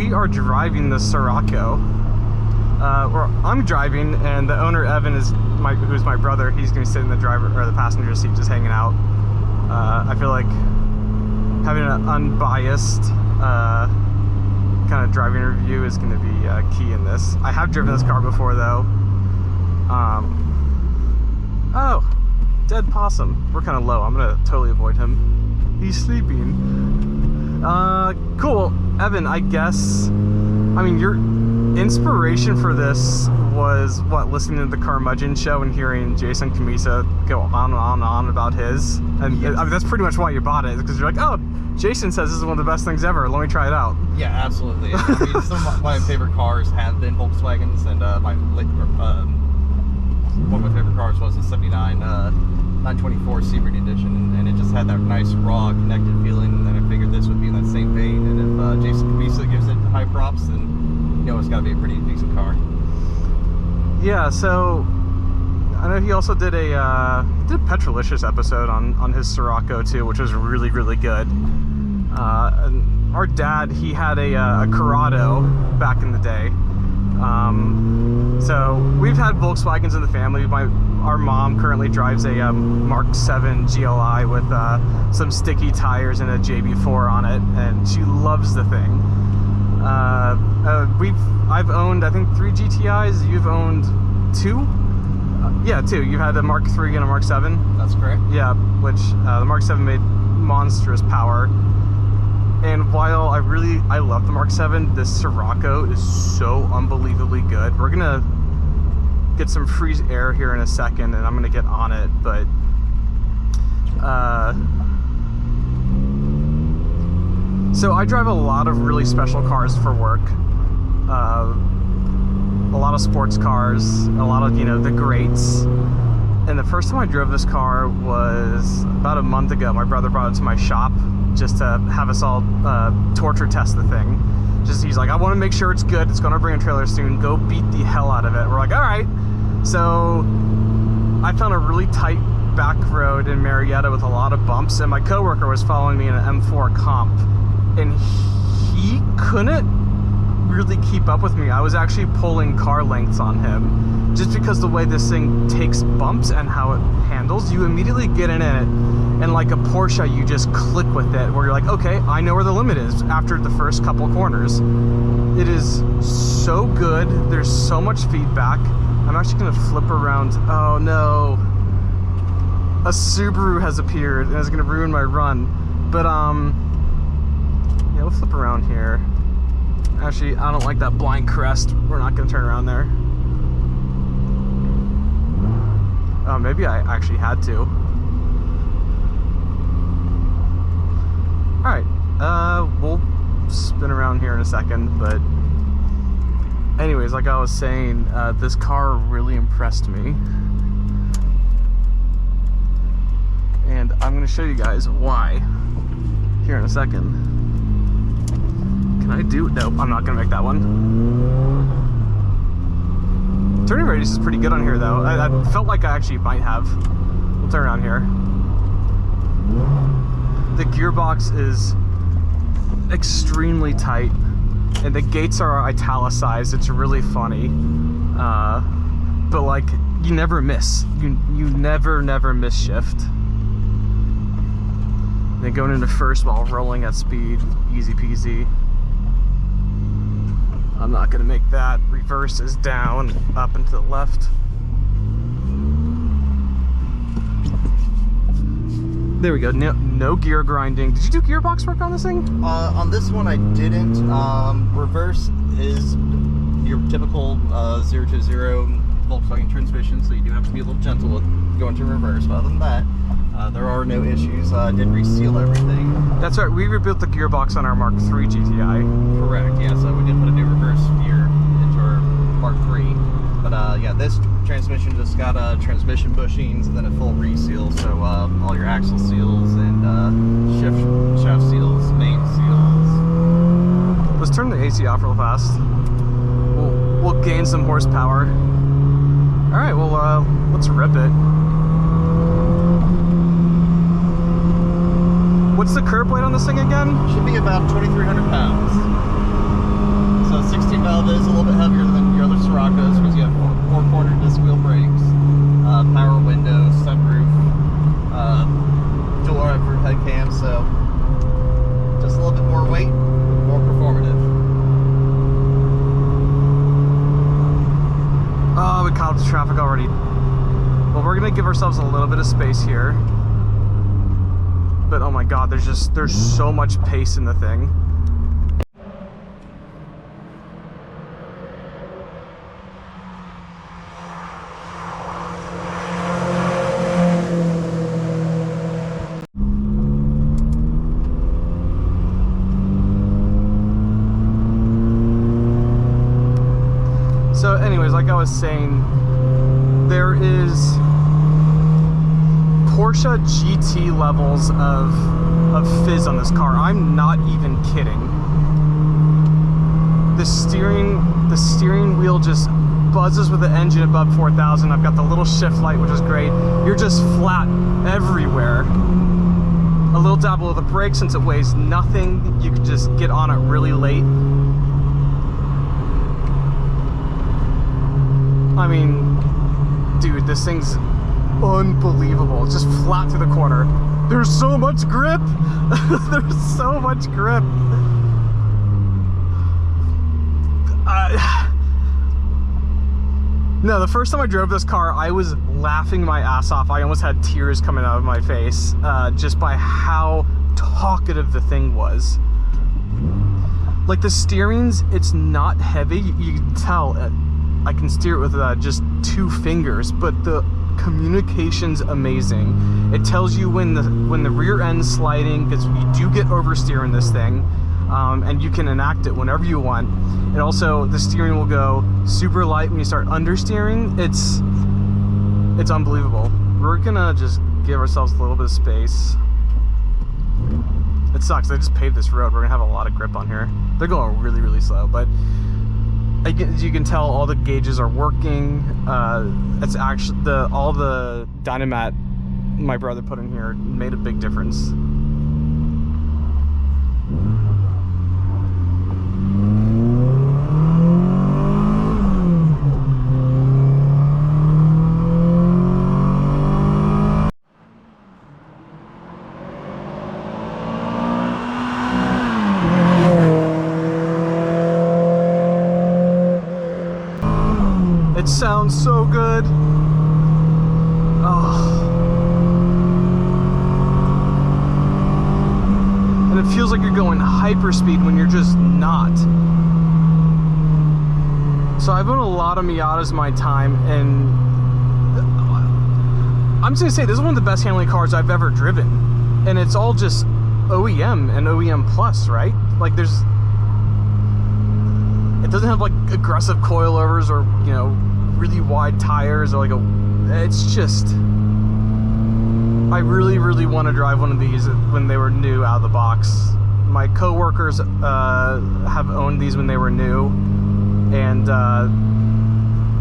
we are driving the Scirocco. Or I'm driving, and the owner Evan who's my brother. He's gonna sit in the driver or the passenger seat, just hanging out. I feel like having an unbiased kind of driving review is going to be key in this. I have driven this car before, though. Oh, dead possum. We're kind of low. I'm gonna totally avoid him. He's sleeping. Cool. Evan, I guess, I mean, your inspiration for this was what, listening to the Carmudgeon show and hearing Jason Camisa go on and on about his, and yes. I mean, that's pretty much why you bought it, because you're like, oh, Jason says this is one of the best things ever, let me try it out. Yeah, absolutely. I mean, some of my favorite cars have been Volkswagens, and one of my favorite cars was a 79 924 Sebring edition, and it just had that nice, raw, connected feeling, and then I figured this would be in that same vein, and if Jason Camisa gives it high props, then you know it's got to be a pretty decent car. Yeah, so I know he also did a Petrolicious episode on his Scirocco too, which was really, really good. And our dad, he had a Corrado back in the day. So we've had Volkswagens in the family. Our mom currently drives a Mark 7 GLI with some sticky tires and a JB4 on it, and she loves the thing. I've owned, I think, 3 GTIs. You've owned 2? Yeah, 2. You've had a Mark 3 and a Mark 7. That's correct. Yeah, which the Mark 7 made monstrous power. And while I love the Mark 7, this Scirocco is so unbelievably good. We're gonna get some free air here in a second, and I'm gonna get on it, but so I drive a lot of really special cars for work. A lot of sports cars, a lot of, you know, the greats. And the first time I drove this car was about a month ago. My brother brought it to my shop just to have us all torture test the thing. He's like, I want to make sure it's good. It's going to bring a trailer soon. Go beat the hell out of it. We're like, all right. So I found a really tight back road in Marietta with a lot of bumps, and my coworker was following me in an M4 comp, and he couldn't really keep up with me. I was actually pulling car lengths on him just because the way this thing takes bumps and how it handles. You immediately get in it, and like a Porsche, you just click with it where you're like, okay, I know where the limit is after the first couple corners. It is so good. There's so much feedback. I'm actually gonna flip around. Oh no, a Subaru has appeared and is gonna ruin my run. But yeah, we'll flip around here. Actually, I don't like that blind crest. We're not gonna turn around there. Oh, maybe I actually had to. Alright, we'll spin around here in a second, but anyways, like I was saying, this car really impressed me. And I'm gonna show you guys why here in a second. Can I do? Nope, I'm not gonna make that one. Turning radius is pretty good on here, though. I felt like I actually might have. We'll turn around here. The gearbox is extremely tight, and the gates are italicized. It's really funny. But like, you never miss. You never miss shift. Then going into first while rolling at speed, easy peasy. I'm not gonna make that. Reverse is down, up and to the left. There we go. No gear grinding. Did you do gearbox work on this thing? On this one I didn't. Reverse is your typical 0 to 0 Volkswagen transmission, so you do have to be a little gentle with going to reverse. But other than that, there are no issues. I did reseal everything. That's right. We rebuilt the gearbox on our Mark 3 GTI. Correct. Yeah. So we did put a new reverse gear into our Mark 3. But yeah, this transmission just got transmission bushings and then a full reseal. So all your axle seals and shaft seals, main seals. Let's turn the AC off real fast. We'll gain some horsepower. All right. Well, let's rip it. What's the curb weight on this thing again? Should be about 2,300 pounds. 16 valve is a little bit heavier than your other Scirocco's because you have four-corner disc wheel brakes, power windows, sunroof, dual roof head cam, so just a little bit more weight, more performative. Oh, we caught up to traffic already. Well, we're gonna give ourselves a little bit of space here. But oh my god, there's so much pace in the thing. So anyways, like I was saying, there is Porsche GT levels of fizz on this car. I'm not even kidding. The steering wheel just buzzes with the engine above 4,000. I've got the little shift light, which is great. You're just flat everywhere. A little dabble of the brake, since it weighs nothing, you can just get on it really late. I mean, dude, this thing's unbelievable. It's just flat through the corner. There's so much grip. There's so much grip. No, the first time I drove this car, I was laughing my ass off. I almost had tears coming out of my face just by how talkative the thing was. Like the steering's, it's not heavy. You can tell I can steer it with just 2 fingers, but the communication's amazing. It tells you when the rear end's sliding, because you do get oversteer in this thing, and you can enact it whenever you want. And also, the steering will go super light when you start understeering. It's unbelievable. We're gonna just give ourselves a little bit of space. It sucks. They just paved this road. We're gonna have a lot of grip on here. They're going really, really slow, but as you can tell, all the gauges are working. It's actually all the Dynamat my brother put in here made a big difference. It sounds so good. Oh. And it feels like you're going hyperspeed when you're just not. So I've owned a lot of Miatas in my time, and I'm just gonna say this is one of the best handling cars I've ever driven. And it's all just OEM and OEM plus, right? Like it doesn't have like aggressive coilovers or, you know, really wide tires or it's just, I really, really want to drive one of these when they were new out of the box. My co-workers have owned these when they were new, and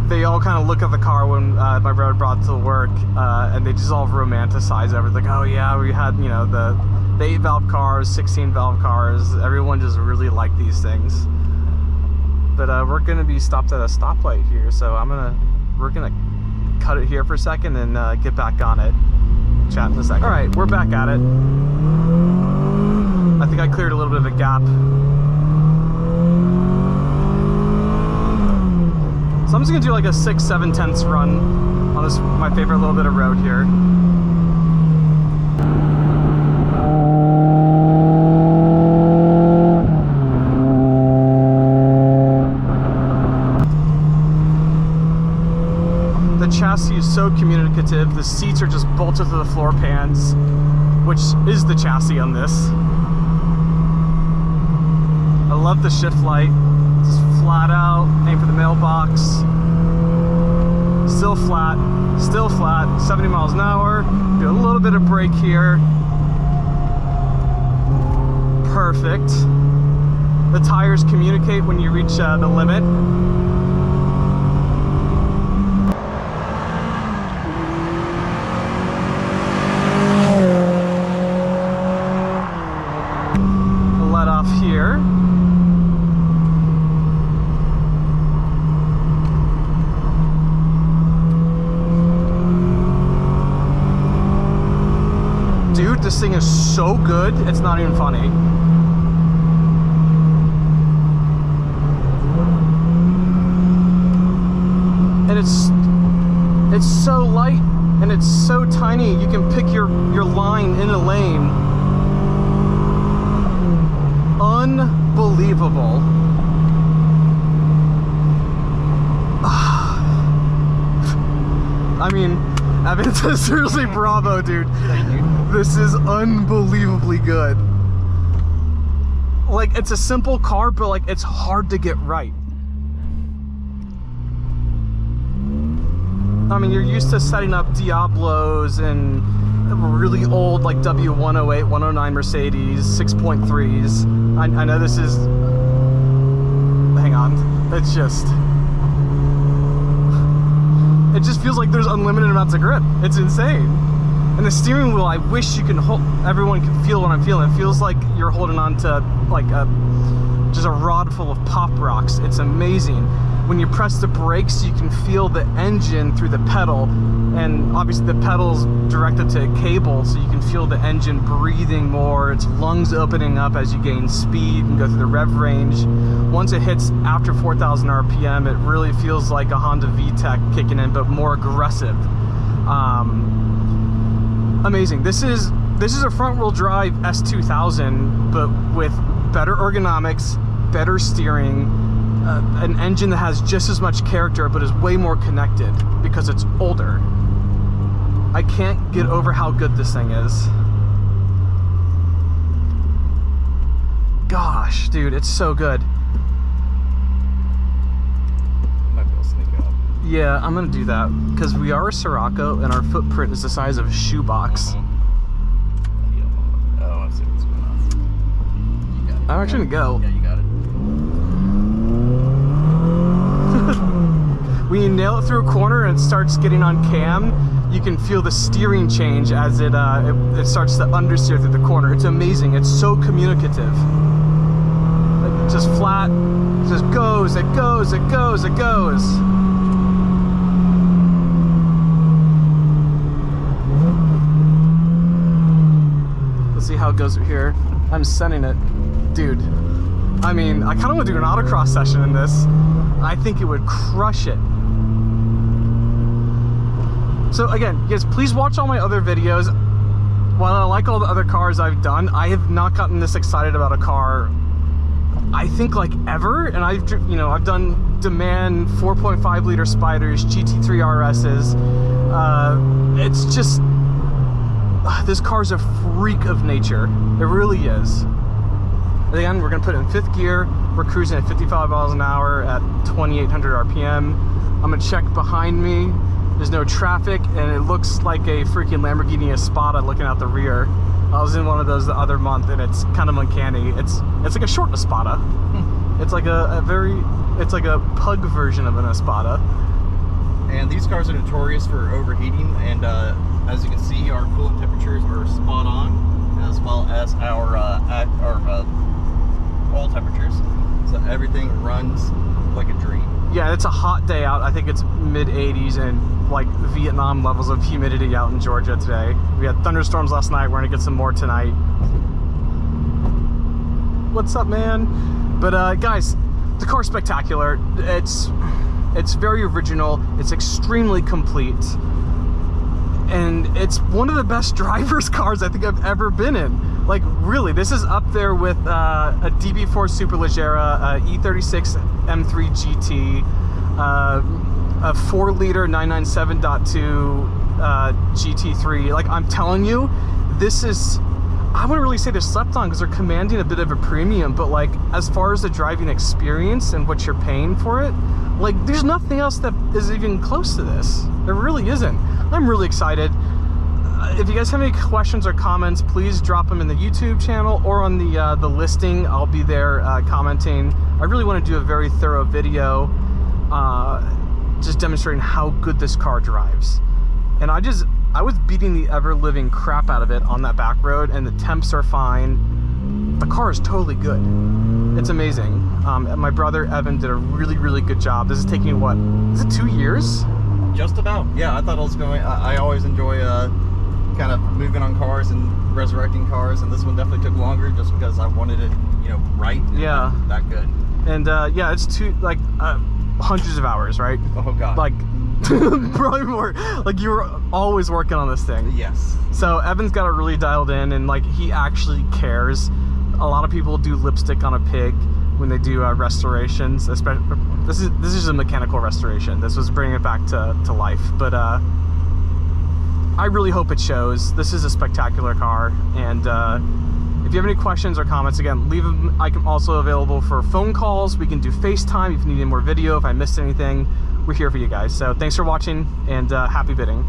they all kind of look at the car when my brother brought it to work, and they just all romanticize everything. Like, oh yeah, we had, you know, the 8-valve cars, 16-valve cars. Everyone just really liked these things. But we're gonna be stopped at a stoplight here, so we're gonna cut it here for a second and get back on it. Chat in a second. All right, we're back at it. I think I cleared a little bit of a gap. So I'm just gonna do like a 6/7/10 run on this, my favorite little bit of road here. The chassis is so communicative. The seats are just bolted to the floor pans, which is the chassis on this. I love the shift light. Just flat out, aim for the mailbox. Still flat, 70 miles an hour. Do a little bit of brake here. Perfect. The tires communicate when you reach the limit. Dude, this thing is so good, it's not even funny. And it's so light and it's so tiny, you can pick your line in a lane. Unbelievable. I mean, Evan, seriously, bravo, dude. Thank you. This is unbelievably good. Like, it's a simple car, but like, it's hard to get right. I mean, you're used to setting up Diablos and really old, like W108, 109 Mercedes, 6.3s. I know this is, hang on, it's just, it just feels like there's unlimited amounts of grip. It's insane. And the steering wheel, I wish you can hold, everyone can feel what I'm feeling. It feels like you're holding on to like just a rod full of pop rocks. It's amazing. When you press the brakes, you can feel the engine through the pedal, and obviously the pedal's directed to a cable, so you can feel the engine breathing more, its lungs opening up as you gain speed and go through the rev range. Once it hits after 4,000 RPM, it really feels like a Honda VTEC kicking in, but more aggressive. Amazing. This is a front-wheel drive S2000, but with better ergonomics, better steering, an engine that has just as much character but is way more connected because it's older. I can't get over how good this thing is. Gosh, dude, it's so good. Might be able to sneak out. Yeah, I'm gonna do that because we are a Scirocco and our footprint is the size of a shoebox. Oh, I see what's going on. You got it. I'm actually gonna go. Yeah, you got it. When you nail it through a corner and it starts getting on cam, you can feel the steering change as it starts to understeer through the corner. It's amazing. It's so communicative. Like, just flat, it just goes, it goes, it goes, it goes. Let's see how it goes here. I'm sending it. Dude, I mean, I kind of want to do an autocross session in this. I think it would crush it. So again, guys, please watch all my other videos. While I like all the other cars I've done, I have not gotten this excited about a car, I think, like ever. And I've done Demand 4.5 liter Spiders, GT3 RSs. It's just, this car's a freak of nature. It really is. Again, we're gonna put it in 5th gear. We're cruising at 55 miles an hour at 2,800 RPM. I'm gonna check behind me. There's no traffic, and it looks like a freaking Lamborghini Espada looking out the rear. I was in one of those the other month, and it's kind of uncanny. It's like a short Espada. It's like it's like a pug version of an Espada. And these cars are notorious for overheating, and as you can see, our coolant temperatures are spot on, as well as our oil temperatures. So everything runs like a dream. Yeah, it's a hot day out. I think it's mid 80s and like Vietnam levels of humidity out in Georgia today. We had thunderstorms last night. We're gonna get some more tonight. What's up, man? But guys, the car's spectacular. It's very original. It's extremely complete. And it's one of the best driver's cars I think I've ever been in. Like, really, this is up there with a DB4 Superleggera, E36 M3 GT, a 4-liter 997.2 GT3. Like, I'm telling you, this is, I wouldn't really say they're slept on because they're commanding a bit of a premium, but like, as far as the driving experience and what you're paying for it, like, there's nothing else that is even close to this. There really isn't. I'm really excited. If you guys have any questions or comments, please drop them in the YouTube channel or on the listing. I'll be there commenting. I really want to do a very thorough video just demonstrating how good this car drives. And I was beating the ever-living crap out of it on that back road, and the temps are fine. The car is totally good. It's amazing. My brother Evan did a really, really good job. This is taking, what, is it 2 years? Just about. Yeah, I thought I was going. I always enjoy kind of moving on cars and resurrecting cars, and this one definitely took longer just because I wanted it, you know, right. And Yeah. that good. And yeah, it's hundreds of hours, right? Oh god. Like probably more. Like you were always working on this thing. Yes. So Evan's got it really dialed in, and like he actually cares. A lot of people do lipstick on a pig when they do restorations. Especially this is a mechanical restoration. This was bringing it back to life. But I really hope it shows. This is a spectacular car, and if you have any questions or comments, again, leave them. I'm also available for phone calls. We can do FaceTime if you need any more video. If I missed anything, we're here for you guys. So thanks for watching, and happy bidding.